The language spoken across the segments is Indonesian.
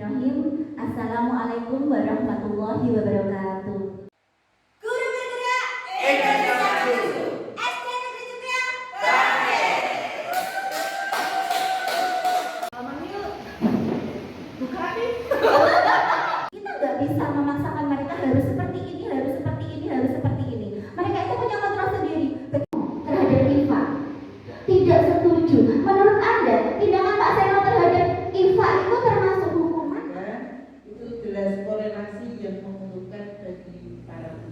Bismillahirrahmanirrahim. Assalamualaikum warahmatullahi wabarakatuh. Guru bergerak Indonesia Maju. SD Negeri Cipia bangkit. Mama yuk, buka nih. Kita nggak bisa memaksakan mereka harus seperti ini, harus seperti ini, harus seperti ini. Mereka itu punya kontrol sendiri terhadap IFA. Tidak setuju. Menurut Anda, tindakan Pak Seno terhadap IFA itu termasuk hukuman? Itu jelas korelasi yang menguntungkan bagi para guru.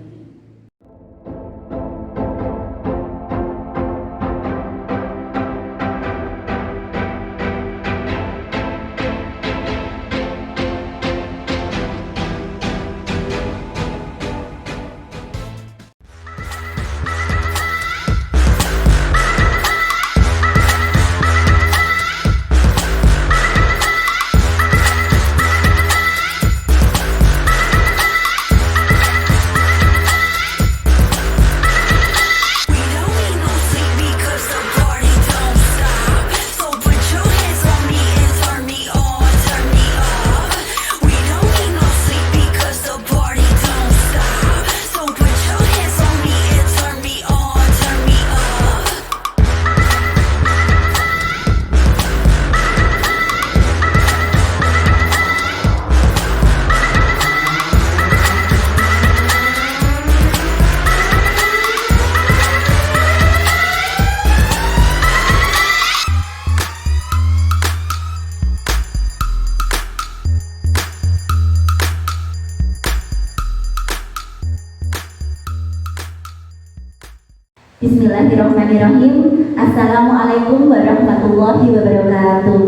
Bismillahirrahmanirrahim. Assalamualaikum warahmatullahi wabarakatuh.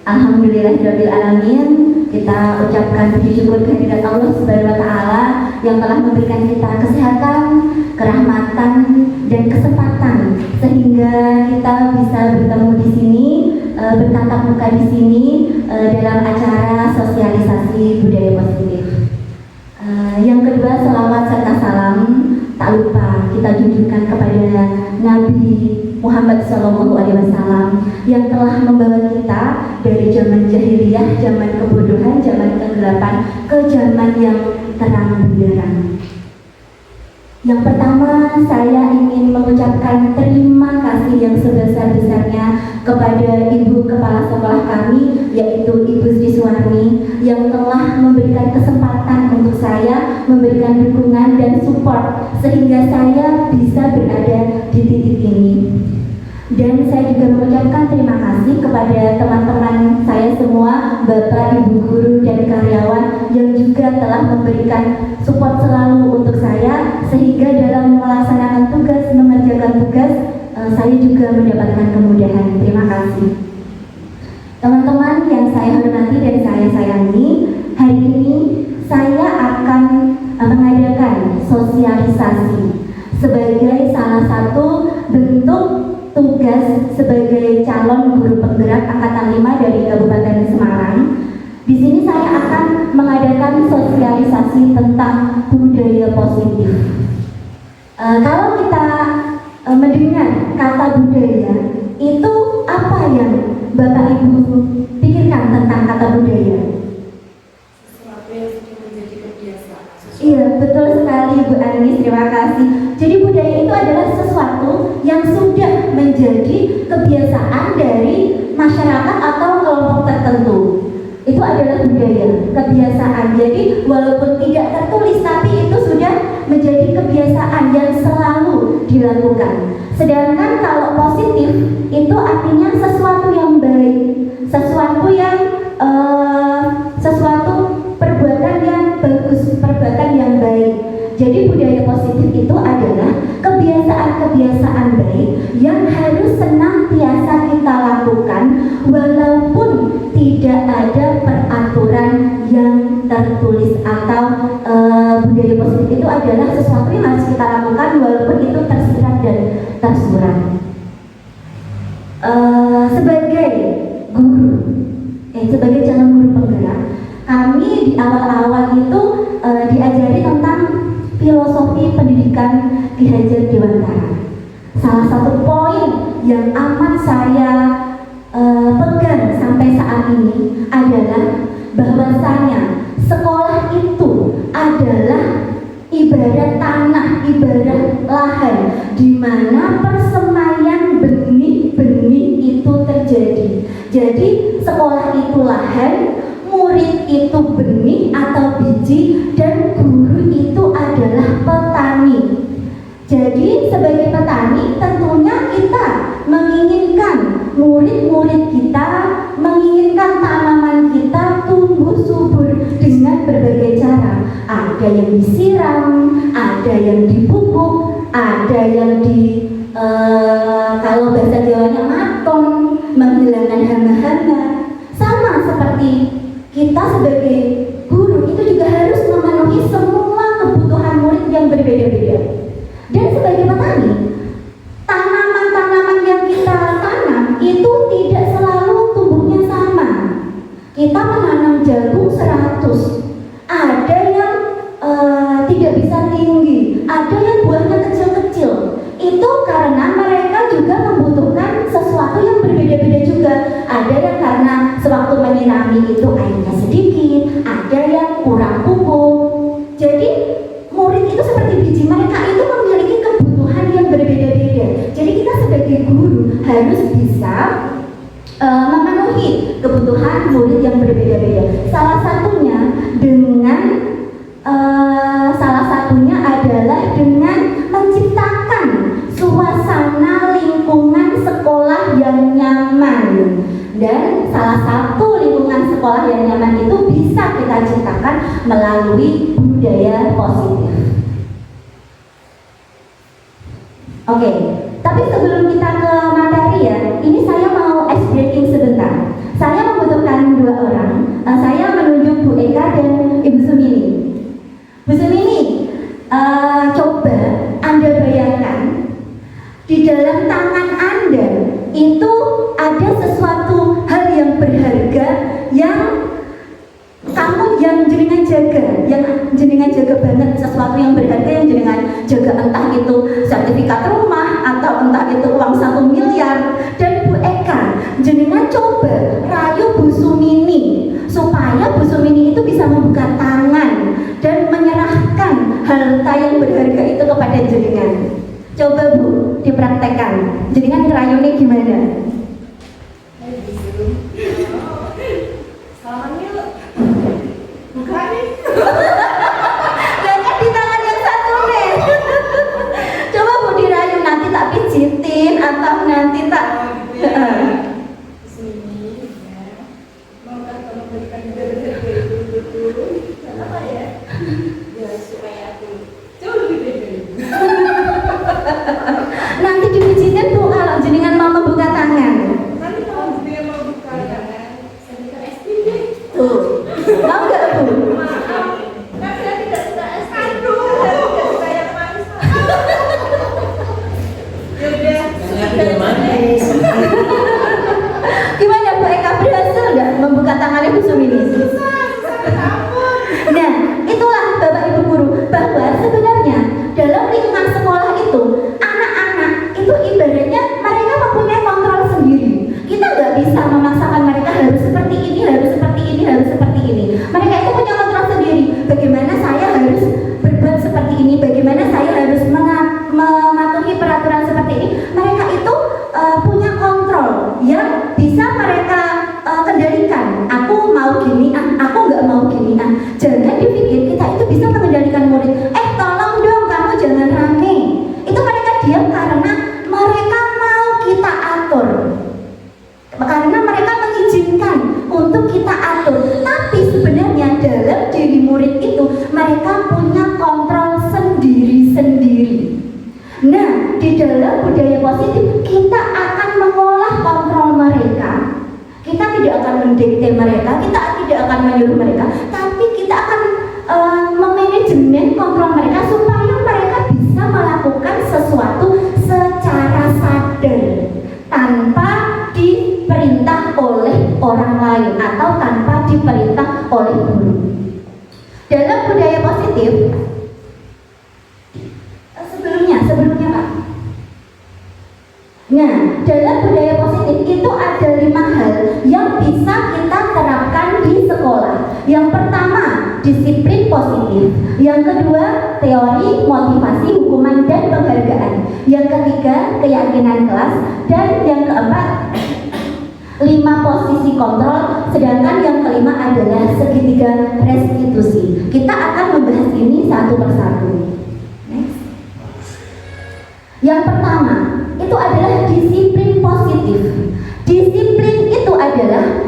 Alhamdulillahirabbil alamin. Kita ucapkan puji syukur kehadirat Allah Subhanahu wa taala yang telah memberikan kita kesehatan, kerahmatan dan kesempatan sehingga kita bisa bertemu di sini, bertatap muka di sini dalam acara sosialisasi budaya positif. Yang kedua, selawat serta salam tak lupa kita junjukkan kepada Nabi Muhammad SAW yang telah membawa kita dari zaman jahiliyah, zaman kebodohan, zaman kegelapan ke zaman yang terang benderang. Yang pertama, saya ingin mengucapkan terima kasih yang sebesar-besarnya kepada Ibu Kepala Sekolah kami, yaitu Ibu Sri Suwarni, yang telah memberikan kesempatan untuk saya, memberikan dukungan dan support sehingga saya bisa berada di titik ini. Dan saya juga mengucapkan terima kasih kepada teman-teman saya semua, Bapak, Ibu guru dan karyawan yang juga telah memberikan support selalu untuk saya sehingga dalam melaksanakan tugas, mengerjakan tugas, saya juga mendapatkan kemudahan. Terima kasih. Teman-teman yang saya hormati dan saya sayangi, hari ini saya akan mengadakan sosialisasi sebagai salah satu bentuk tugas sebagai calon guru penggerak angkatan 5 dari Kabupaten Semarang. Di sini saya akan mengadakan sosialisasi tentang budaya positif. Kalau kita mendengar kata budaya, itu apa yang Bapak Ibu pikirkan tentang kata budaya? Sesuatu yang sudah menjadi kebiasaan. Iya, betul sekali Bu Anis, terima kasih. Jadi budaya itu adalah sesuatu yang sudah menjadi kebiasaan dari masyarakat atau kelompok tertentu. Itu adalah budaya, kebiasaan. Jadi walaupun tidak tertulis, tapi itu sudah menjadi kebiasaan yang selalu dilakukan. Sedangkan kalau positif, itu artinya sesuatu yang baik, sesuatu yang sesuatu perbuatan yang bagus, perbuatan yang baik. Jadi budaya positif itu adalah kebiasaan-kebiasaan baik yang harus senantiasa kita lakukan walaupun tidak ada peraturan yang tertulis atau budaya positif itu adalah sesuatu yang harus kita lakukan walaupun itu tersirat dan tersurat. Sebagai guru, sebagai calon guru penggerak, kami di awal-awal itu diajari tentang filosofi pendidikan Ki Hajar Dewantara. Salah satu poin yang amat saya pegang sampai saat ini adalah bahwasanya sekolah itu adalah ibarat tanah, ibarat lahan di mana persemaian benih-benih itu terjadi. Jadi sekolah itu lahan, murid itu benih atau biji, dan guru itu adalah petani. Jadi sebagai petani tentunya kita menginginkan murid-murid kita, menginginkan tanaman kita tumbuh subur dengan berbagai cara. Ada yang disiram, ada yang dipupuk, ada yang kalau bahasa Jawanya matong, menghilangkan hama-hama. Sama seperti kita sebagai guru itu juga harus memenuhi semua kebutuhan murid yang berbeda-beda. Dan sebagai petani, tanaman-tanaman yang kita tanam itu tidak selalu tumbuhnya sama. Kita menanam jagung 100, ada yang tidak bisa tinggi, ada yang buahnya kecil-kecil. Itu karena mereka juga membutuhkan sesuatu yang berbeda-beda juga. Ada yang karena sewaktu menyirami itu airnya sedikit, ada yang kurang pupuk. Jadi murid itu seperti biji, mereka itu memiliki kebutuhan yang berbeda-beda. Jadi kita sebagai guru harus bisa memenuhi kebutuhan murid yang berbeda-beda. Salah satunya adalah dengan menciptakan suasana lingkungan sekolah yang nyaman. Dan salah satu lingkungan sekolah yang nyaman itu bisa kita ciptakan melalui budaya positif. Oke, tapi sebelum kita ke materi ya, ini saya mau ice breaking sebentar. Saya membutuhkan 2 orang. Saya menunjuk Bu Eka dan Ibu Sumini. Bu Sumini, coba Anda bayangkan di dalam tangan Anda itu ada sesuatu hal yang berharga yang jenengan jaga banget, sesuatu yang berharga yang jenengan jaga, entah itu sertifikat rumah atau entah itu uang 1 miliar. Dan Bu Eka, jenengan coba rayu Bu Sumini supaya Bu Sumini itu bisa membuka tangan dan menyerahkan harta yang berharga itu kepada jenengan. Coba Bu, dipraktekkan. Jenengan ngerayunya gimana? Salaman yuk. Buka nih. Jangan di tangan yang satu nih. Coba Bu dirayu, nanti tak pijitin atau nanti tak. Sini ya. Maukah kamu berikan berharga dulu? Kenapa ya? Ya supaya aku jauh lebih baik dari ibu. Nanti dipijitin Bu kalau jenengan mau membuka tangan. Nanti kalau dia mau buka tangan, saya berikan es krim deh. Tuh, mau nggak Bu? Maaf, kan saya tidak suka es krim. Saya tidak suka yang manis. Yaudah, sudah manis. Gimana Bu Eka, berhasil nggak membuka tangannya Bu Sumini? Nah, itulah Bapak Ibu guru, bahwa sebenarnya dalam lingkungan sekolah itu anak-anak itu ibaratnya mereka mempunyai kontrol sendiri. Kita nggak bisa memaksakan mereka harus seperti ini, harus seperti ini, harus seperti ini. Mereka itu punya kontrol sendiri. Bagaimana saya harus berbuat seperti ini, bagaimana saya harus mematuhi peraturan seperti ini. Mereka itu punya kontrol yang bisa mereka kendalikan. Aku mau gini, aku nggak mau gini. Jangan dipikir kita itu bisa mengendalikan murid. Tolong dong kamu jangan rame. Itu mereka diam karena mereka mau kita atur. Karena mereka mengizinkan untuk kita atur. Tapi sebenarnya dalam diri murid itu mereka punya kontrol sendiri-sendiri. Nah, di dalam budaya positif kita akan mengolah kontrol mereka. Kita tidak akan mendikte mereka, kita tidak akan menyuruh mereka, tapi kita akan memanajemen kontrol mereka supaya mereka bisa melakukan sesuatu secara sadar tanpa diperintah oleh orang lain atau tanpa diperintah oleh guru. Dalam budaya positif, sebelumnya Pak. Nah, dalam budaya positif itu ada 5 Yang pertama, disiplin positif. Yang kedua, teori, motivasi, hukuman, dan penghargaan. Yang ketiga, keyakinan kelas. Dan yang keempat, 5 posisi kontrol. Sedangkan yang kelima adalah segitiga restitusi. Kita akan membahas ini satu persatu. Next. Yang pertama, itu adalah disiplin positif. Disiplin itu adalah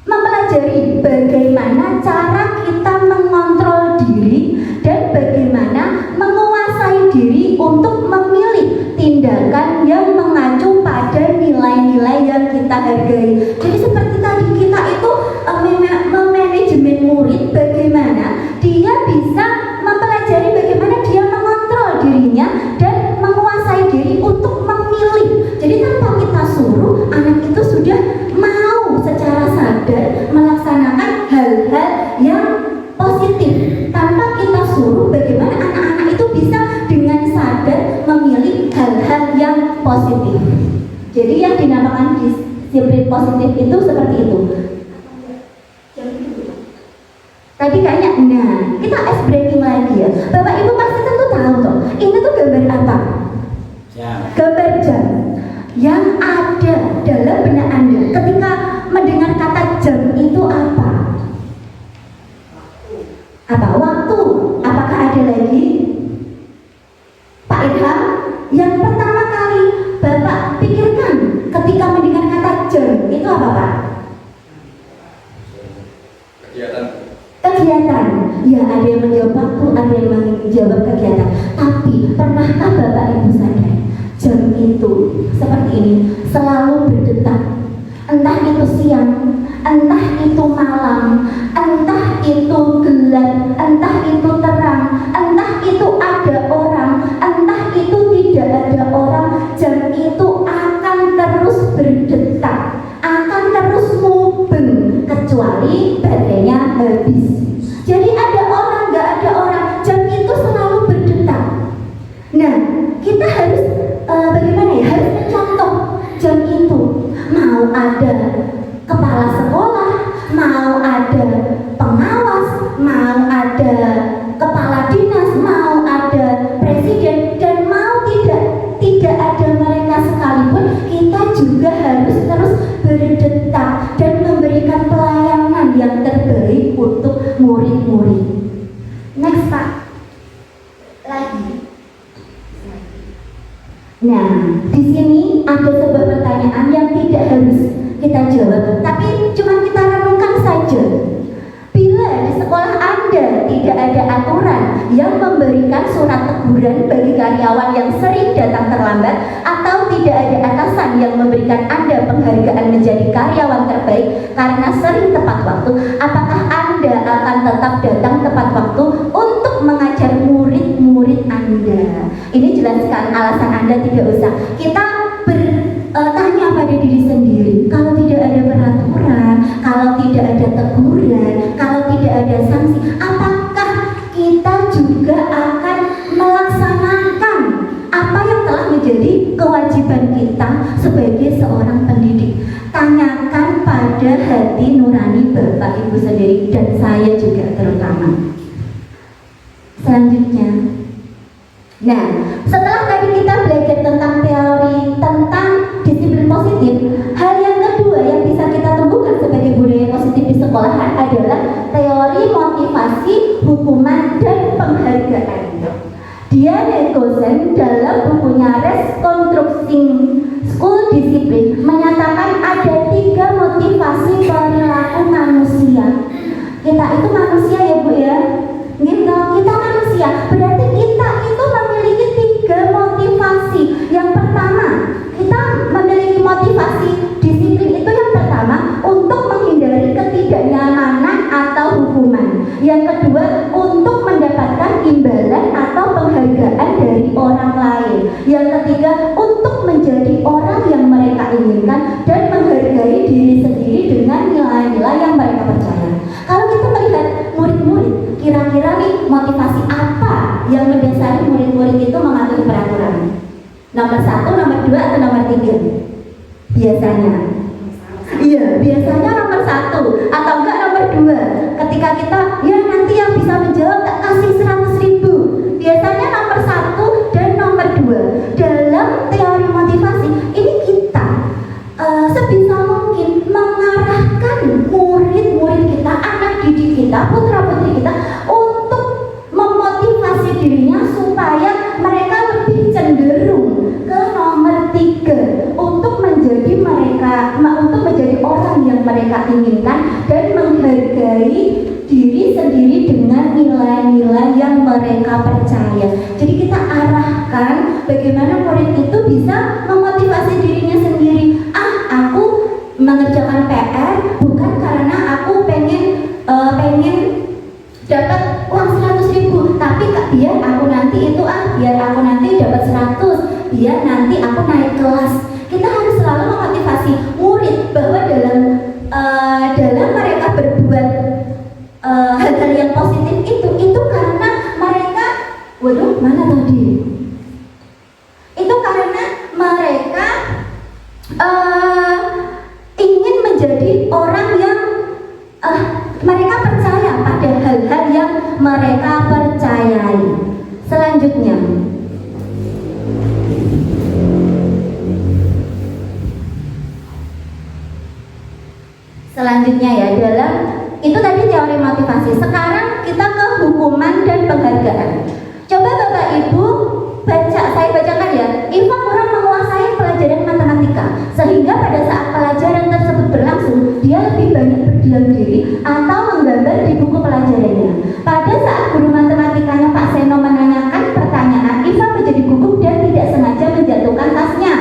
mempelajari bagaimana cara kita mengontrol diri dan bagaimana menguasai diri untuk memilih tindakan yang mengacu pada nilai-nilai yang kita hargai. Jadi seperti tadi kita itu memanajemen murid, bagaimana dia bisa mempelajari bagaimana dia mengontrol dirinya dan menguasai diri untuk memilih. Jadi tanpa kita suruh, anak itu sudah mau secara sadar melaksanakan hal-hal yang positif. Tanpa kita suruh, bagaimana anak-anak itu bisa dengan sadar memilih hal-hal yang positif. Jadi yang dinamakan disiplin positif itu seperti itu. Tadi kayaknya, nah kita ice breaking lagi ya. Bapak Ibu pasti tentu tahu toh, ini tuh gambar apa? Gambar jam. Yang ada dalam benak Anda ketika mendengar kata jam itu apa? Apa? Waktu. Apakah ada lagi? Pak Ilham, yang pertama kali Bapak pikirkan ketika mendengar kata jam itu apa, Pak? Kegiatan. Ya, ada yang menjawab waktu, ada yang menjawab kegiatan. Tapi pernahkah Bapak Ibu sadar jam itu seperti ini selalu berdetak? Entah itu siang, entah itu malam, entah itu gelap, entah itu terang, entah itu ada orang, entah itu tidak ada orang, jam itu akan terus berdetak, akan terus mubeng kecuali baterainya habis. Jadi ada orang, nggak ada orang, jam itu selalu berdetak. Nah, kita harus bagaimana ya? Harus mencontoh jam itu. Mau ada kepala sekolah, mau ada pengawas, mau ada kepala dinas, mau ada presiden, dan mau tidak ada mereka sekalipun, kita juga harus terus berdetak dan memberikan pelayanan yang terbaik untuk murid-murid. Next, Pak. Lagi. Nah, di sini ada sebuah pertanyaan yang tidak harus kita jawab, tapi cuma kita renungkan saja. Bila di sekolah Anda tidak ada aturan yang memberikan surat teguran bagi karyawan yang sering datang terlambat, atau tidak ada atasan yang memberikan Anda penghargaan menjadi karyawan terbaik karena sering tepat waktu, apakah Anda akan tetap datang tepat waktu untuk mengajar murid-murid Anda? Ini jelaskan alasan Anda, tidak usah kita bertanya pada diri sendiri. Kalau tidak ada peraturan, kalau tidak ada teguran, kalau tidak ada sanksi, apakah kita juga akan melaksanakan apa yang telah menjadi kewajiban kita sebagai seorang pendidik? Tanyakan pada hati nurani Bapak Ibu sendiri, dan saya juga terutama. Selanjutnya, nah, setelah tadi kita belajar tentang teori tentang disiplin positif, hal yang kedua yang bisa kita tumbuhkan sebagai budaya positif di sekolahan adalah teori motivasi, hukuman, dan penghargaan. Diane Gosen dalam bukunya Reconstructing School Discipline menyatakan ada 3 motivasi perilaku manusia. Kita itu manusia ya Bu ya? Gitu, kita manusia. Berarti kita itu memiliki 3 motivasi. Yang pertama, kita memiliki motivasi disiplin itu yang pertama untuk menghindari ketidaknyamanan atau hukuman. Yang kedua, untuk mendapatkan imbalan atau penghargaan dari orang lain. Yang ketiga, untuk menjadi orang yang mereka inginkan dan menghargai diri sendiri dengan nilai-nilai yang mereka percaya. Kalau kita melihat murid-murid, kira-kira nih motivasi apa yang mendasari murid-murid itu mematuhi peraturan? Nomor 1, nomor 2, atau nomor 3? Biasanya. Iya, biasanya nomor 1 atau enggak nomor 2. Ketika kita, ya nanti yang bisa menjawab tak kasih 100.000. Biasanya nomor 1 dan nomor 2 dalam teori motivasi ini kita sebisa mungkin mengarahkan murid-murid kita, anak didik kita, putra-putri kita untuk memotivasi dirinya supaya mereka lebih cenderung ke nomor 3 untuk menjadi orang yang mereka inginkan dan menghargai diri sendiri dengan nilai-nilai yang mereka percaya. Jadi kita arahkan bagaimana murid itu bisa memotivasi dirinya sendiri. Aku mengerjakan PR bukan karena aku pengen dapat uang 100.000, tapi biar aku nanti dapat 100, biar nanti aku naik kelas. Kita harus selalu memotivasi murid bahwa dalam mereka berbuat hal-hal yang positif itu karena mereka, mana tadi? Itu karena mereka ingin menjadi orang yang mereka percaya pada hal-hal yang mereka percayai. Selanjutnya ya, dalam itu tadi teori motivasi. Sekarang kita ke hukuman dan penghargaan. Coba Bapak Ibu saya bacakan ya. Iva kurang menguasai pelajaran matematika, sehingga pada saat pelajaran tersebut berlangsung, dia lebih banyak berdiam diri atau menggambar di buku pelajarannya. Pada saat guru matematikanya Pak Seno menanyakan pertanyaan, Iva menjadi gugup dan tidak sengaja menjatuhkan tasnya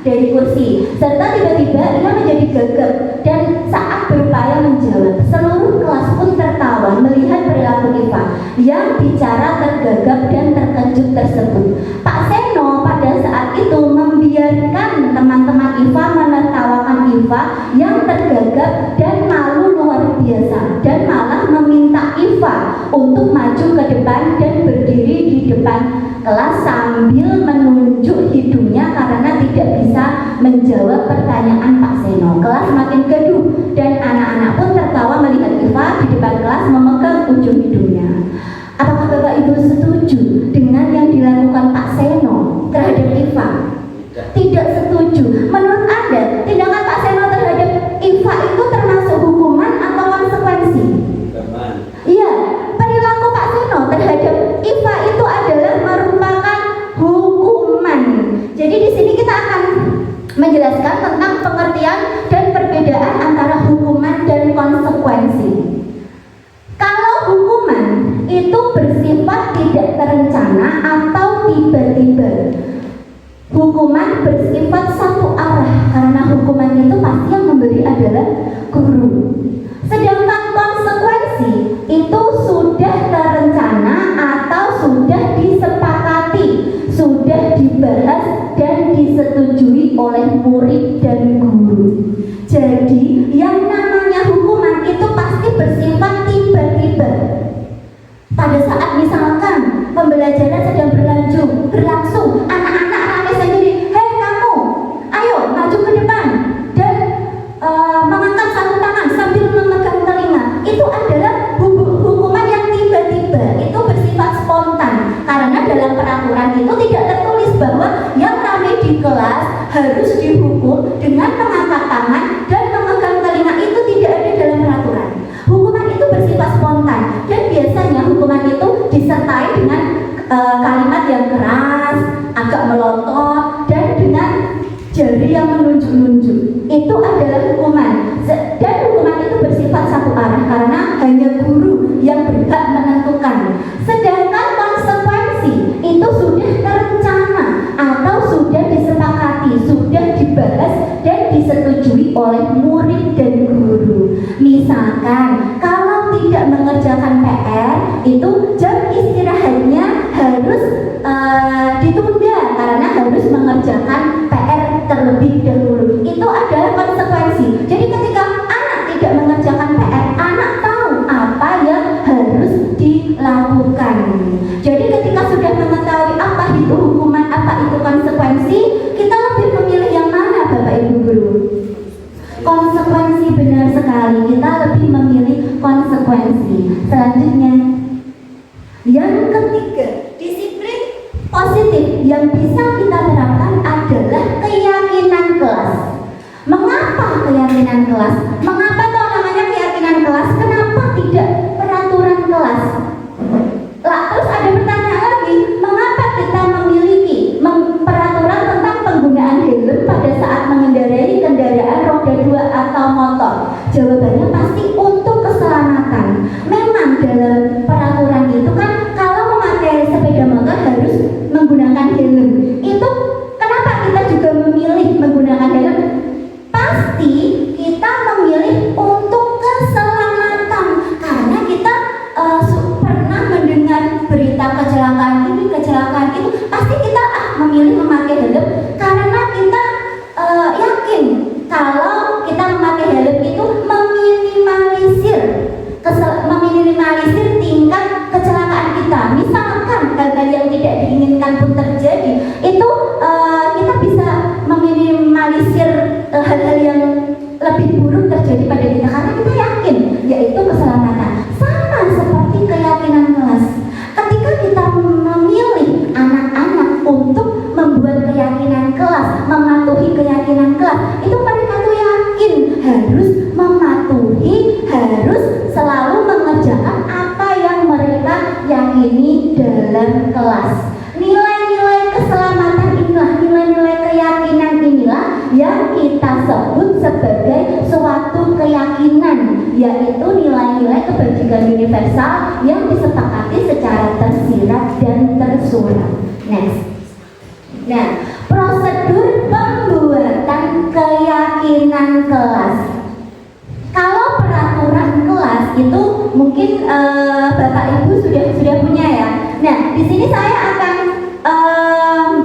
dari kursi, serta tiba-tiba ia menjadi gagap dan saat berupaya menjawab, seluruh kelas pun tertawa melihat perilaku Iva yang bicara tergagap dan terkejut tersebut. Pak Seno pada saat itu membiarkan teman-teman Iva menertawakan Iva yang tergagap dan malu luar biasa, dan malah meminta Iva untuk maju ke depan dan berdiri di depan kelas sambil menunjuk hidungnya karena tidak bisa menjawab pertanyaan Pak Seno. Kelas makin gaduh dan anak-anak pun tertawa melihat Iva di depan kelas memegang ujung hidungnya. Apakah Bapak Ibu setuju dengan yang dilakukan Pak Seno terhadap Iva? Tidak setuju. Menurut Anda, tindakan Pak Seno terhadap Iva itu termasuk hukuman atau konsekuensi? Iya, perilaku Pak Seno terhadap Iva itu adalah merupakan hukuman. Jadi di sini kita akan menjelaskan tentang pengertian dan perbedaan antara hukuman dan konsekuensi. Kalau hukuman itu bersifat tidak terencana atau tiba-tiba. Hukuman bersifat satu arah karena hukuman itu pasti yang memberi adalah guru. Sedangkan konsekuensi itu sudah terencana atau sudah disepakati, sudah dibahas dan disetujui oleh murid dan guru. Jadi yang namanya hukuman itu pasti bersifat tiba-tiba. Pada saat misalkan pembelajaran sedang berlangsung, anak-anak ramai sendiri, hei kamu, ayo maju ke depan dan mengangkat satu tangan sambil memegang telinga. Itu adalah hukuman yang tiba-tiba, itu bersifat spontan. Karena dalam peraturan itu tidak tertulis bahwa yang ramai di kelas harus dihukum dengan mengangkat tangan dan memegang telinga. Itu tidak ada dalam peraturan. Hukuman itu bersifat spontan dan biasanya hukuman itu disertai dengan kalimat yang keras, agak melotot, dan dengan jari yang menunjuk-nunjuk. Itu adalah hukuman. Dan hukuman itu bersifat satu arah karena hanya guru yang berhak menentukan. Sedangkan konsekuensi itu sudah terencana atau sudah disepakati, sudah dibahas dan disetujui oleh murid dan guru. Misalkan kalau tidak mengerjakan PR, itu jam istirahatnya harus ditunda karena harus mengerjakan PR terlebih dahulu. Itu adalah konsekuensi. Jadi ketika anak tidak mengerjakan PR, anak tahu apa yang harus dilakukan. Jadi ketika sudah mengetahui apa itu hukuman, apa itu konsekuensi, kita lebih memilih yang mana, Bapak Ibu guru? Konsekuensi, benar sekali. Kita lebih memilih konsekuensi. toleransi. Selanjutnya, yang ketiga, disiplin positif yang bisa kita terapkan adalah keyakinan kelas. Mengapa keyakinan kelas? Mengapa toh namanya keyakinan kelas? Kenapa tidak peraturan kelas? Lah, terus ada pertanyaan lagi, mengapa kita memiliki peraturan tentang penggunaan helm pada saat mengendarai kendaraan roda 2 atau motor? Jawabannya pasti untuk keselamatan. Memang dalam peraturan itu kan kalau memakai sepeda motor harus menggunakan helm. Itu kenapa kita juga memilih menggunakan helm? Pasti kita memilih untuk keselamatan karena kita pernah mendengar berita kecelakaan ini, kecelakaan itu, pasti kita memilih memakai helm karena kita yakin kalau kita memakai helm itu meminimalisir tingkat kecelakaan kita. Misalkan hal-hal yang tidak diinginkan pun terjadi, itu kita bisa meminimalisir hal-hal yang lebih buruk terjadi pada kita karena kita yakin, yaitu keselamatan. Sama seperti keyakinan kelas. Ketika kita memilih anak-anak untuk membuat keyakinan kelas, mematuhi keyakinan kelas, itu mereka tuh yakin harus mematuhi, harus selalu mengerjakan apa yang mereka yakini dalam kelas. Nilai-nilai keselamatan inilah, nilai-nilai keyakinan inilah yang kita sebut sebagai suatu keyakinan, yaitu nilai-nilai kebajikan universal yang disepakati secara tersirat dan tersurat. Next. Nah, prosedur pembuatan keyakinan kelas. Kalau peraturan kelas itu mungkin Bapak Ibu sudah punya ya. Nah, di sini saya akan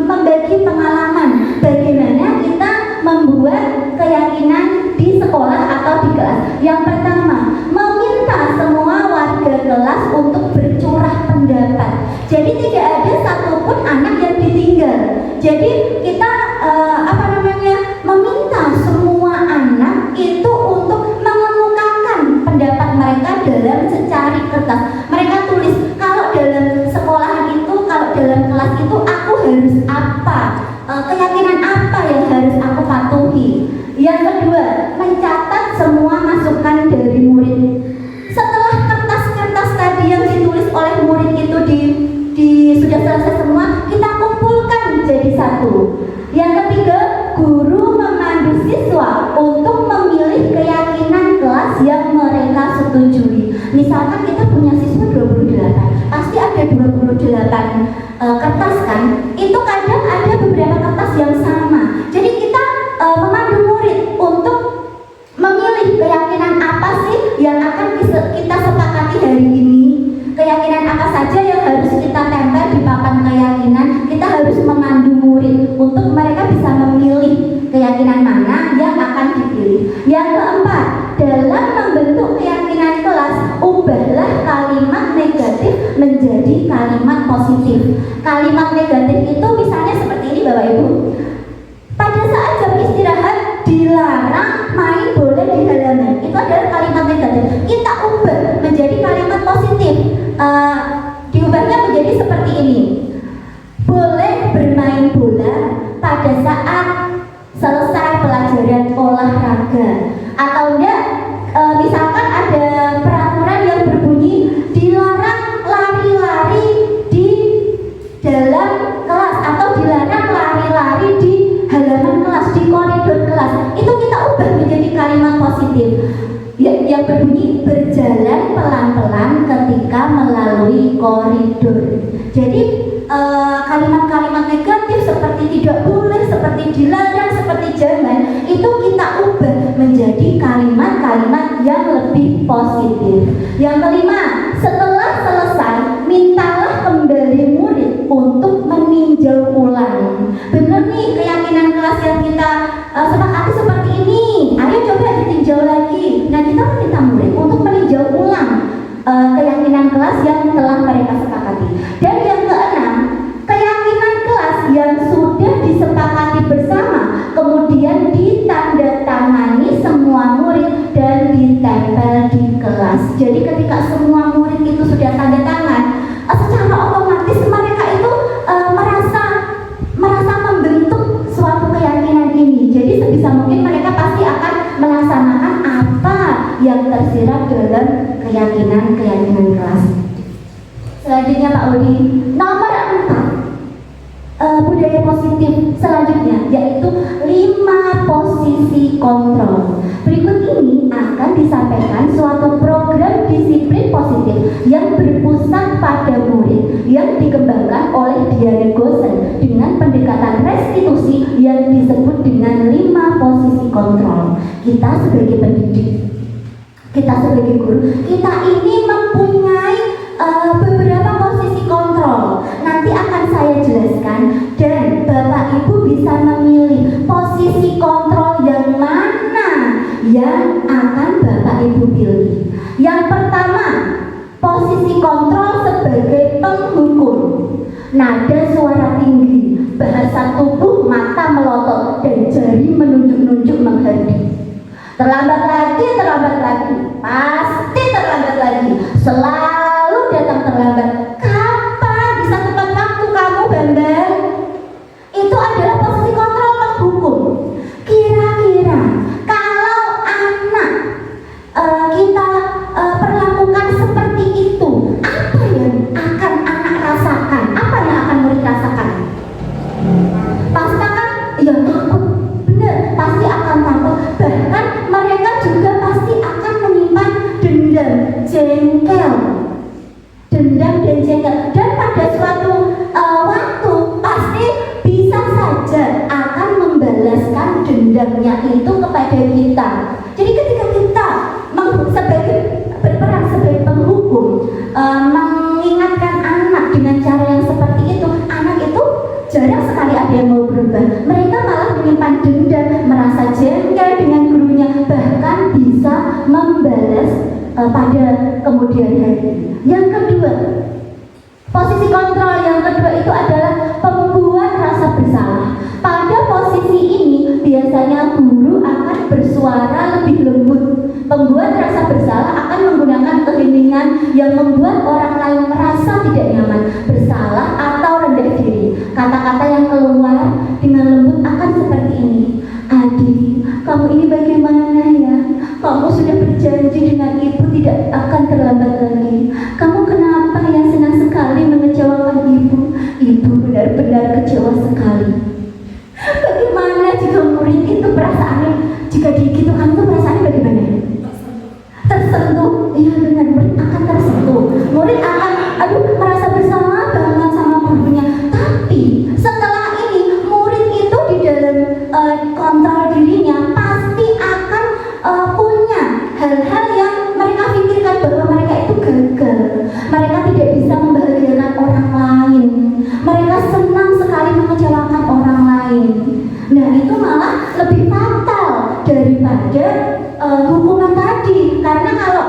membagi pengalaman bagaimana kita membuat keyakinan di sekolah atau di kelas. Yang pertama, meminta semua warga kelas untuk bercurah pendapat. Jadi tidak ada satupun anak yang ditinggal. Jadi kita meminta semua anak itu untuk mengemukakan pendapat mereka dalam secari kertas. Mereka tulis, kalau dalam sekolah itu, kalau dalam kelas itu aku harus apa, keyakinan apa yang harus aku patuhi. Yang kedua, mencatat semua masukan dari murid. Setelah kertas-kertas tadi yang ditulis oleh murid itu sudah selesai semua, kita kumpulkan jadi satu. Yang ketiga, guru memandu siswa untuk memilih keyakinan kelas yang mereka setujui. Misalkan kita punya siswa 28, pasti ada 28 kertas kan? Itu kadang ada beberapa kertas yang sama. Jadi kita memandu murid untuk memilih keyakinan apa sih yang akan kita sepakati hari ini. Keyakinan apa saja yang harus kita tempel di papan keyakinan. Kita harus memandu murid untuk mereka bisa memilih keyakinan mana yang akan dipilih. Yang keempat, dalam membentuk keyakinan kelas, ubahlah kalimat negatif menjadi kalimat positif. Kalimat negatif itu misalnya seperti ini Bapak Ibu. Pada saat jam istirahat dilarang main bola di halaman. Itu adalah kalimat negatif. Kita ubah menjadi kalimat positif. Diubahnya menjadi seperti ini. Boleh bermain bola pada saat selesai pelajaran olahraga. Atau enggak, misalkan ada peraturan yang berbunyi dilarang lari-lari di dalam kelas atau dilarang lari-lari di halaman kelas, di koridor kelas. Itu kita ubah menjadi kalimat positif yang berbunyi berjalan pelan-pelan ketika melalui koridor. Jadi kalimat-kalimat negatif seperti tidak boleh, seperti dilarang, seperti jangan, itu kita ubah menjadi kalimat-kalimat yang lebih positif. Yang kelima, setelah selesai, mintalah kembali murid untuk meninjau ulang. Benar nih keyakinan kelas yang kita sepakati seperti ini. Ayo coba ditinjau lagi. Nah, kita meminta murid untuk meninjau ulang keyakinan kelas yang telah mereka sepakati. Dan yang keenam, keyakinan kelas yang sudah disepakati bersama kemudian ditandatangani semua murid dan ditempel di kelas. Jadi ketika semua murid itu sudah tanda tangan, secara otomatis mereka itu merasa membentuk suatu keyakinan ini. Jadi sebisa mungkin mereka pasti akan melaksanakan apa yang tersirat dalam keyakinan kelas. Selanjutnya Pak Udi, nomor 4, budaya positif selanjutnya yaitu 5 posisi kontrol. Berikut ini akan disampaikan suatu program disiplin positif yang berpusat pada murid yang dikembangkan oleh Diane Goosen dengan pendekatan restitusi yang disebut dengan 5 posisi kontrol. Kita sebagai pendidik, kita sebagai guru, kita ini mempunyai beberapa posisi kontrol. Nanti akan saya jelaskan dan Bapak Ibu bisa memilih posisi kontrol yang mana yang akan Bapak Ibu pilih. Yang pertama, posisi kontrol sebagai penghukum. Nada suara tinggi, bahasa tubuh, mata melotot, dan jari menunjuk-nunjuk menghadap. Terlambat lagi, pasti terlambat lagi. Selalu datang terlambat. Kapan bisa tepat waktu kamu, Bambang? Itu adalah posisi kontrol penghukum. Kira-kira kalau anak kita perlakukan seperti itu, apa yang akan anak rasakan? Apa yang akan murid rasakan? Pasti akan ya takut, benar, pasti akan takut. Bahkan mereka juga pasti akan menyimpan dendam, dan jengkel. Dan pada suatu waktu pasti bisa saja akan membalaskan dendamnya itu kepada kita. Jadi ketika kita berperan sebagai penghukum, mengingatkan anak dengan cara yang seperti itu, anak itu jarang sekali ada yang mau berubah. Mereka malah menyimpan dendam, merasa jengkel dengan gurunya, bahkan bisa membalas pada kemudian hari. Yang kedua, posisi kontrol yang kedua itu adalah pembuat rasa bersalah. Pada posisi ini biasanya guru akan bersuara lebih lembut. Pembuat rasa bersalah akan menggunakan keheningan yang membuat orang lain merasa tidak nyaman, bersalah atau rendah diri. Kata-kata yang keluar dengan lembut akan seperti ini. Adik, kamu ini bagaimana ya? Kamu sudah berjanji dengan ibu tidak akan terlambat lagi. Kamu kenapa ya senang sekali mengecewakan ibu? Ibu benar-benar kecewa sekali. Bagaimana jika murid itu perasaannya, jika digitukan itu perasaannya bagaimana? Tersentuh. Iya benar, murid akan tersentuh. Murid akan merasa bersalah banget sama gurunya. Tapi setelah ini murid itu di dalam kontrol dirinya pasti akan punya hal-hal yang mereka pikirkan bahwa mereka itu gagal. Mereka tidak bisa membahagiakan orang lain. Mereka senang sekali mengecewakan orang lain. Nah itu malah lebih fatal daripada hukuman tadi. Karena kalau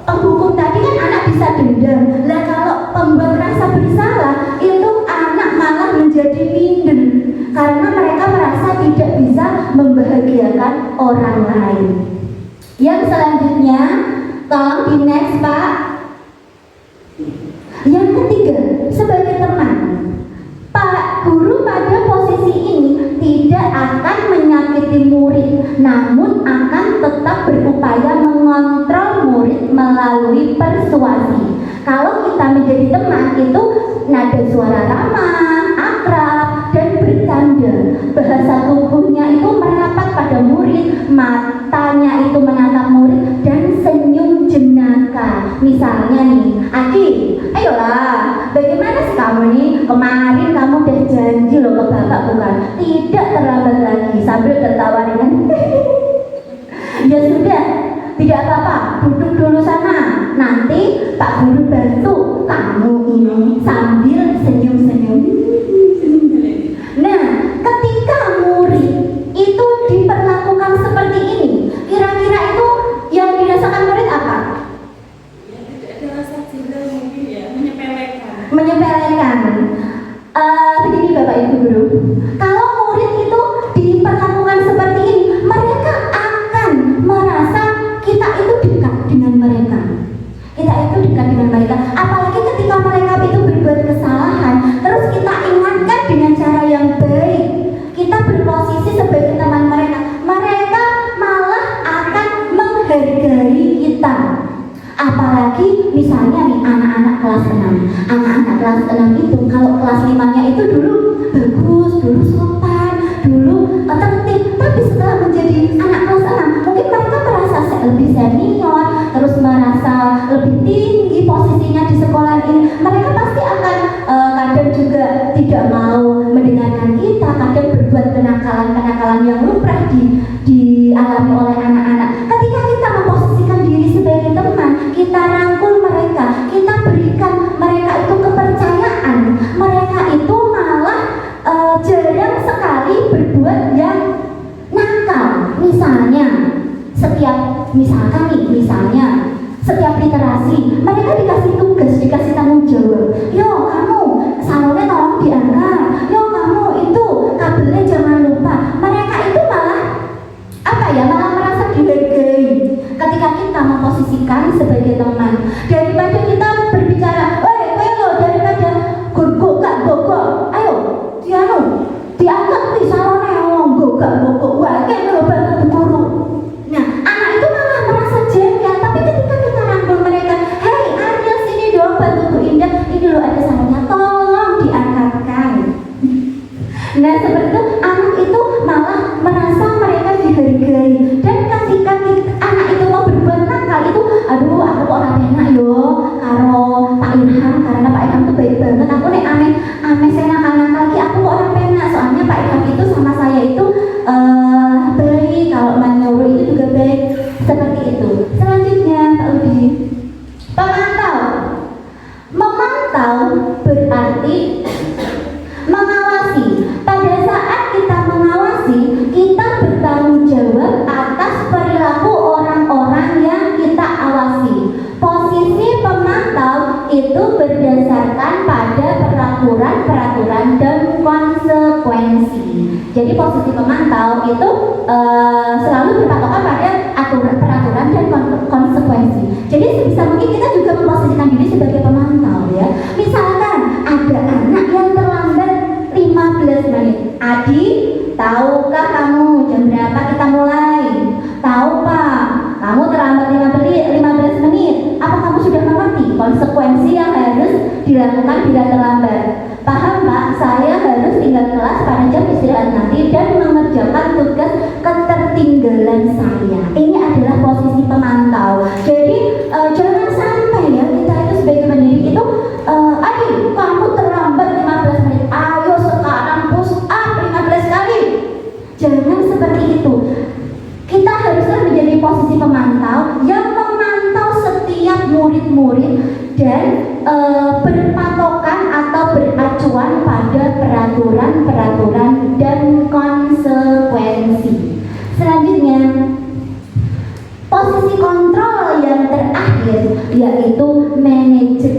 penghukum tadi kan anak bisa dendam. Nah kalau pembuat rasa bersalah itu anak malah menjadi minder karena mereka merasa tidak bisa membahagiakan orang lain. Yang selanjutnya, tolong di next Pak. Yang ketiga, sebagai teman, Pak Guru pada posisi ini tidak akan menyakiti murid, namun akan tetap berupaya mengontrol murid melalui persuasi. Kalau kita menjadi teman itu nada suara ramah, akrab, dan bercanda. Bahasa tubuhnya itu merapat pada murid, matanya itu menatap murid, dan senyum jenaka. Misalnya nih, Aki, ayolah, bagaimana sih kamu nih? Kemarin kamu udah janji loh ke bapak bukan? Tidak terlambat lagi, sambil tertawa ringan. Ya sudah, tidak apa-apa, duduk dulu sana. Nanti Pak Guru bantu kamu ini sambil senyum-senyum. Nah, ketika murid itu diperlakukan seperti ini, kira-kira itu yang dirasakan murid apa? Ya, tidak ada rasa cinta mungkin ya, menyepelekan. Menyepelekan. Begini Bapak Ibu Guru, kalau murid itu diperlakukan seperti ini, mereka akan merasa kita itu dekat dengan dengan mereka. Kita itu dekat dengan mereka, apalagi ketika mereka itu berbuat kesalahan, terus kita ingatkan dengan cara yang baik. Kita berposisi sebagai teman mereka, mereka malah akan menghargai kita. Apalagi misalnya nih anak-anak kelas 6. Anak-anak kelas 6 itu kalau kelas 5-nya itu dulu bagus, dulu sopan, dulu tertib, tapi setelah menjadi anak kelas 6 mungkin mereka merasa lebih senior, terus merasa lebih tinggi posisinya di sekolah ini. Mereka pasti akan kadang juga tidak mau mendengarkan kita, kadang berbuat kenakalan-kenakalan yang lumrah dialami oleh anak-anak. Ketika kita memposisikan diri sebagai teman, kita rangkul mereka, kita berikan mereka itu kepercayaan, mereka itu malah jarang sekali berbuat yang nakal. Misalnya setiap literasi mereka dikasih tugas, dikasih tanggung jawab. Yo kamu salonnya tolong diangkat, yo kamu itu kabelnya jangan lupa. Mereka itu malah malah merasa dihargai ketika kita memposisikan sebagai teman. Daripada kita berbicara, daripada gogok, ayo diangkat nih salonnya, gogok, wah kayak lo bantu guru. Nah, anak itu malah merasa jengkel, tapi ketika kita rangkul mereka, hei Ariel sini dong bantu Bu Indah, ini lo ada salonnya, tolong diangkatkan. Nah seperti itu, anak itu malah merasa mereka dihargai. Dan ketika anak itu mau berbuat nakal itu, aduh aku kok orang enak yo karo Pak Ilham, karena Pak Ilham tuh baik banget. Aku nih ame saya nakal lagi, aku kok orang enak, soalnya Pak Ilham itu sama saya itu baik, kalau menyuruh itu juga baik. Seperti itu. Selanjutnya Pak Udi, memantau berarti mengawasi. Pada saat kita mengawasi, kita bertanggung jawab atas perilaku orang-orang yang kita awasi. Posisi pemantau itu berdasarkan pada peraturan dan konsekuensi. Jadi posisi pemantau itu selalu berpatokan pada peraturan dan konsekuensi. Jadi sebisa mungkin kita juga memposisikan diri sebagai pemantau ya. Misalkan ada anak yang terlambat 15 menit. Adi, tahukah kamu jam berapa kita mulai? Tahu Pak, kamu terlambat 15 menit. Apa kamu sudah mengerti konsekuensi yang harus dilakukan bila terlambat? Paham Pak, saya harus tinggal kelas pada jam istirahat nanti dan mengerjakan tugas ketertinggalan saya. Ini adalah posisi pemantau. Jadi jangan sampai ya kita itu sebagai pendidik itu Adi, kamu terlambat 15 menit. Ayo sekarang push up 15 kali. Jangan seperti itu. Kita haruslah menjadi posisi pemantau yang memantau setiap murid-murid dan berpatokan atau beracuan pada peraturan dan konsekuensi. Selanjutnya, posisi kontrol yang terakhir yaitu manajer.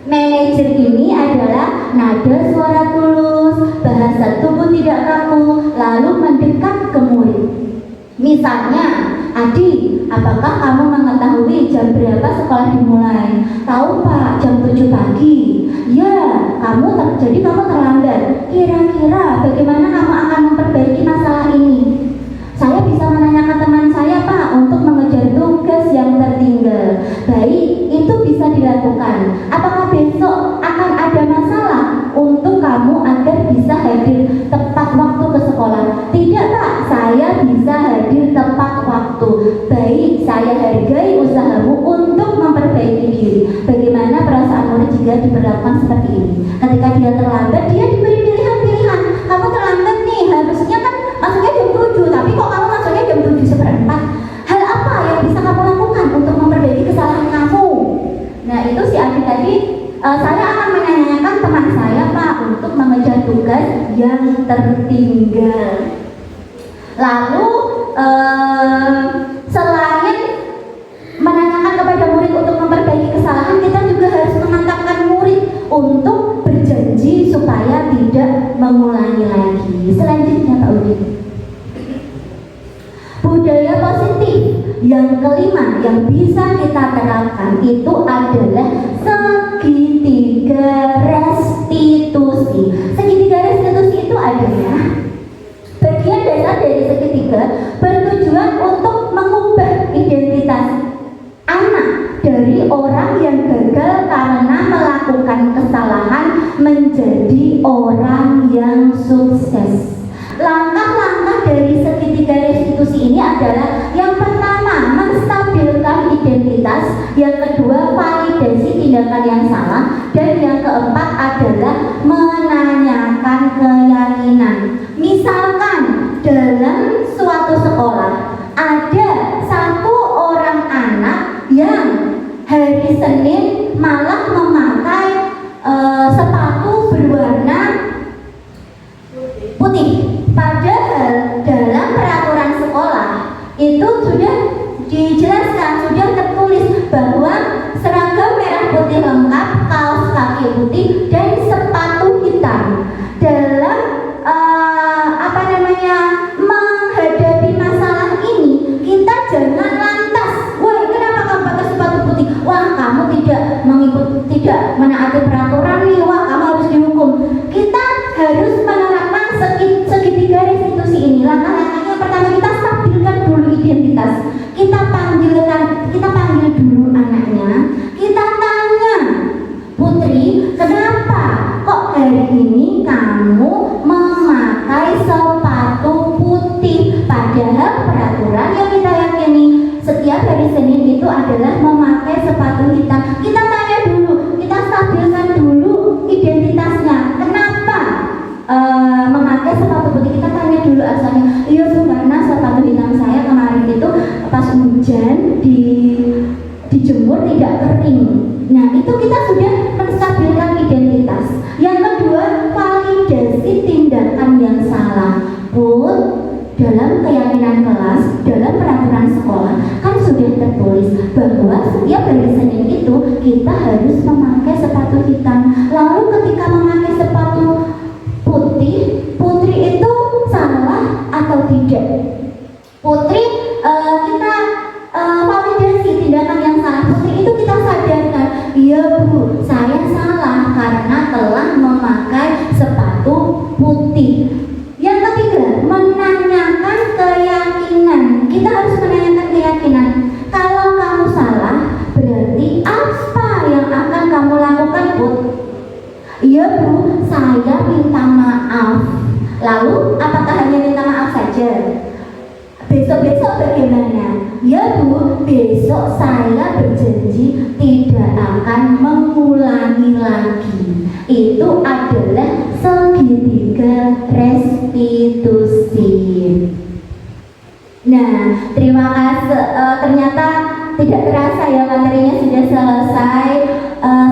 Manajer ini adalah nada suara tulus, bahasa tubuh tidak kaku, lalu mendekat ke murid. Misalnya, Adi, apakah kamu mengetahui jam berapa sekolah dimulai? Tahu Pak, jam 7 pagi. Ya, jadi kamu terlambat. Kira-kira bagaimana kamu akan memperbaiki masalah ini? Saya bisa menanyakan teman saya Pak untuk mengejar tugas yang tertinggal. Baik, itu bisa dilakukan. Apakah besok akan ada masalah untuk kamu agar bisa hadir tepat waktu ke sekolah? Tidak Pak, saya bisa hadir tepat waktu. Baik, saya hargai usahamu untuk memperbaiki diri. Bagaimana perasaan murid jika diperlakukan seperti ini? Ketika dia terlambat, dia diberi pilihan-pilihan. Kamu terlambat nih, harusnya kan masuknya jam 7, tapi kok kamu masuknya jam 7:15. Hal apa yang bisa kamu lakukan untuk memperbaiki kesalahan kamu? Nah itu si Adi tadi, saya akan menanyakan teman saya Pak untuk mengejar tugas yang tertinggal. Lalu selain menanyakan kepada murid untuk memperbaiki kesalahan, kita juga harus mengatakan murid untuk berjanji supaya tidak mengulangi lagi. Selanjutnya Pak Udi, budaya positif yang kelima yang bisa kita lakukan itu adalah segitiga restitusi. Segitiga restitusi itu adalah bagian dasar dari segitiga bertujuan untuk mengubah identitas anak dari orang yang gagal karena melakukan kesalahan menjadi orang yang sukses. Langkah-langkah dari segitiga restitusi ini adalah yang pertama, menstabilkan identitas, yang kedua, validasi tindakan yang salah, dan yang keempat adalah menanyakan keyakinan. Misalkan dalam suatu sekolah ada satu orang anak yang hari Senin malah memakai sepatu berwarna putih. Padahal dalam peraturan sekolah itu sudah dijelaskan, sudah tertulis bahwa seragam merah putih lengkap, kaos kaki putih, dan sepatu hitam. Dalam menghadapi masalah ini, kita jangan lantas, wah kenapa kamu pakai sepatu putih? Wah kamu tidak menaati peraturan nih, wah kamu harus dihukum. Kita harus menerapkan segitiga restitusi ini. Langkah-langkahnya pertama, kita stabilkan dulu identitas. Kita panggil dulu anaknya. Kita tanya, Putri, kenapa kok hari ini kamu memakai sepatu putih? Padahal peraturan yang kita yakini setiap hari Senin itu adalah memakai sepatu hitam. Kita tanya dulu, kita stabilkan dulu identitasnya. Kenapa memakai sepatu putih? Kita tanya dulu asalnya. Iya Bu, karena sepatu hitam saya kemarin itu pas hujan dijemur tidak kering. Nah itu kita sudah menstabilkan identitas. Yang kedua, validasi tindakan yang salah. Put, dalam keyakinan kelas, dalam peraturan sekolah kan sudah tertulis bahwa setiap hari Senin itu kita harus memakai sepatu hitam. Lalu ketika memakai sepatu putih, Putri itu salah atau tidak? Putri kita validasi tindakan yang salah. Putri itu kita sadarkan, iya Bu, saya salah karena telah memakai sepatu putih. Yang ketiga, menanyakan keyakinan. Kita harus menanyakan keyakinan. Kalau kamu salah, berarti apa yang akan kamu lakukan, Put? Iya Bu, saya minta maaf. Lalu, apakah hanya minta maaf saja? Besok-besok bagaimana? Ya Bu, besok saya berjanji tidak akan mengulangi lagi. Itu adalah segitiga restitusi. Nah, terima kasih. Ternyata tidak terasa ya materinya sudah selesai.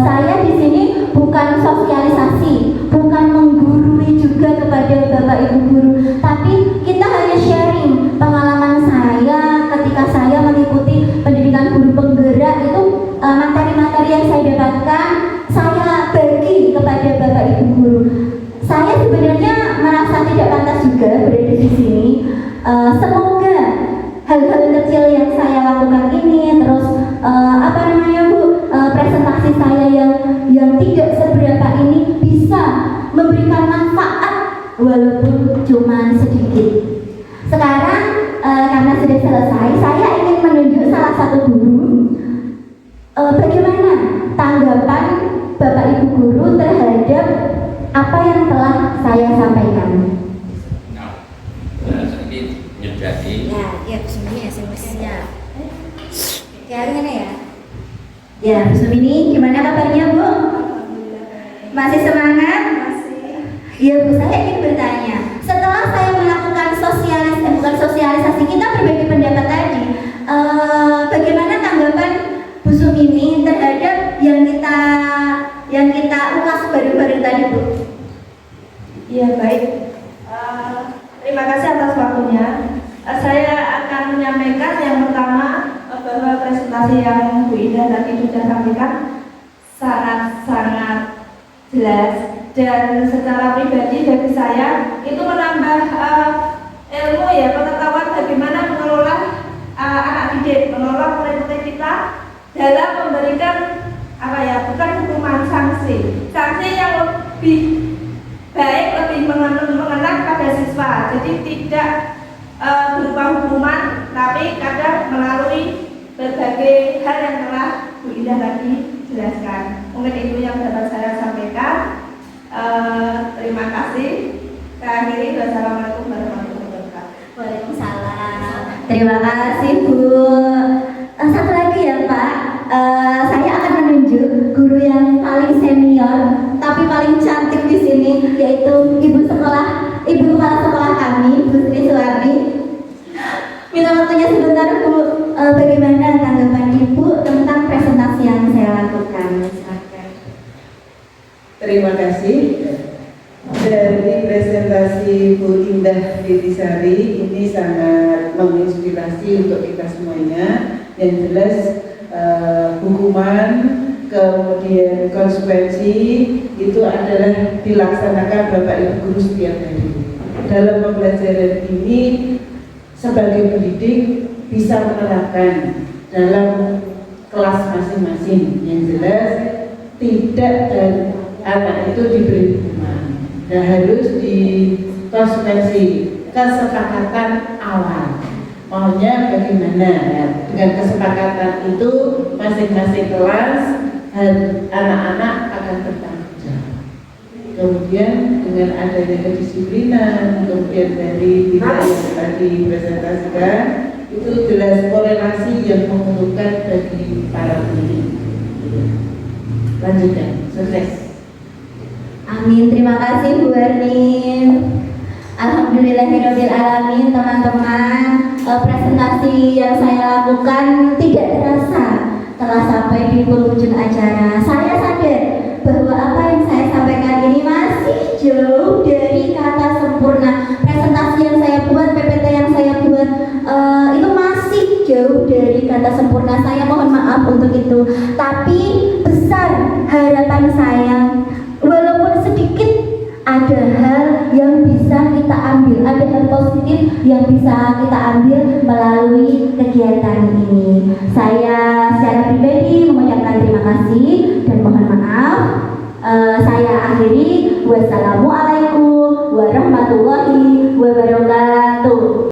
Saya di sini bukan sosialisasi, bukan menggurui juga kepada Bapak Ibu guru, tapi kita hanya sharing pengalaman saya ketika saya mengikuti pendidikan guru penggerak. Itu materi-materi yang saya dapatkan saya bagi kepada Bapak Ibu guru. Saya sebenarnya merasa tidak pantas juga berada di sini. Semoga hal-hal kecil yang saya lakukan ini, terus presentasi saya yang tidak seberapa ini bisa memberikan manfaat walaupun cuma sedikit. Sekarang karena sudah selesai, saya ingin menunjuk salah satu guru. Bagaimana tanggapan Bapak Ibu guru terhadap apa yang telah saya sampaikan? Sedikit nyedaki. Ya, sebenarnya SMS-nya. Ya, gimana ya? Ya, Bu Sumini, gimana kabarnya Bu? Masih semangat? Masih. Ya Bu, saya ingin bertanya. Setelah saya melakukan sosialisasi, kita berbagi pendapat tadi. Bagaimana tanggapan Bu Sumini terhadap yang kita ulas baru-baru tadi Bu? Iya baik. Terima kasih atas waktunya. Saya akan menyampaikan yang pertama bahwa presentasi yang Bu Indah tadi sudah sampaikan sangat-sangat jelas, dan secara pribadi bagi saya itu menambah ilmu ya, pengetahuan bagaimana mengelola anak didik, mengelola murid-murid kita dalam memberikan bukan hukuman, sanksi yang lebih baik, lebih mengena pada siswa. Jadi tidak berupa hukuman, tapi kadang melalui berbagai hal yang telah Bu Indah tadi jelaskan. Mungkin itu yang dapat saya sampaikan. Terima kasih. Saya akhiri. Wassalamualaikum warahmatullahi wabarakatuh. Waalaikumsalam. Terima kasih Bu. Satu lagi ya Pak, saya akan menunjuk guru yang paling senior tapi paling cantik di sini, yaitu ibu kepala sekolah kami, Bu Sri Suwarni. Minta waktunya sebentar Bu. Bagaimana tanggapan Ibu tentang presentasi yang saya lakukan? Silakan. Terima kasih. Dari presentasi Bu Indah Ditisari ini sangat menginspirasi untuk kita semuanya. Yang jelas hukuman kemudian konsekuensi itu adalah dilaksanakan Bapak Ibu guru setiap hari. Dalam pembelajaran ini sebagai pendidik bisa menerapkan dalam kelas masing-masing. Yang jelas tidak anak itu diberi hukuman. Dan harus dikonsekuensi kesepakatan awal. Maunya bagaimana ya? Dengan kesepakatan itu masing-masing kelas anak-anak akan bertanggung jawab. Kemudian dengan adanya kedisiplinan, kemudian dari tidak yang tadi presentasikan, itu jelas korelasi yang menguntungkan bagi para pendidik. Lanjutkan, sukses. Amin, terima kasih Bu Erni. Alhamdulillahirabbil alamin, teman-teman. Presentasi yang saya lakukan tidak terasa telah sampai di penghujung acara. Saya sadar bahwa apa yang saya sampaikan ini masih jauh dari kata sempurna. Presentasi yang saya buat, PPT yang saya buat itu masih jauh dari kata sempurna. Saya mohon maaf untuk itu. Tapi besar harapan saya, walaupun sedikit, ada hal yang bisa kita ambil, ada hal positif yang bisa kita ambil melalui kegiatan ini. Saya secara pribadi mengucapkan terima kasih dan mohon maaf. Saya akhiri. Wassalamualaikum warahmatullahi wabarakatuh.